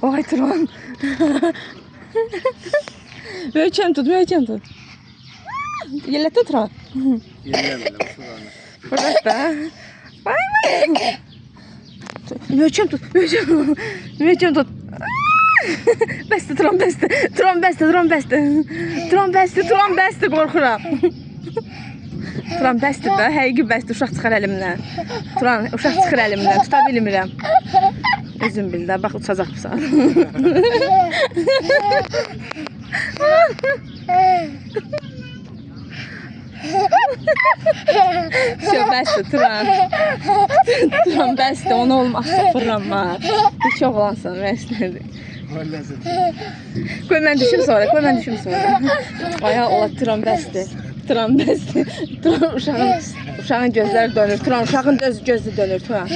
Vay Turan. Möhkəm tut, möhkəm tut. Yellətdə Turan. Yelləmədim, şuranı. Bırak da. Vay vay. Möhkəm tut, möhkəm tut. Bəsdir, Turan bəsdir. Turan bəsdir, Turan bəsdir. Turan bəsdir, Turan bəsdir, qorxuram. Turan bəsdir də, həqiqi bəsdir, uşaq çıxar əlimdən. Turan, uşaq çıxır əlimdən, tuta bilmirəm. Özüm bil də, bax uçacaq bu saat. Bəsdir, Turan. Turan bəsdir, onu olmazsa fırlanma. Heç oğlansan, bəsdir. Qoy mən düşüm sonra, qoy mən düşüm sonra. Aya ola, Turan bəsdir. Turan bəsdir. Turan uşağın gözləri dönür. Turan uşağın gözü dönür. Turan.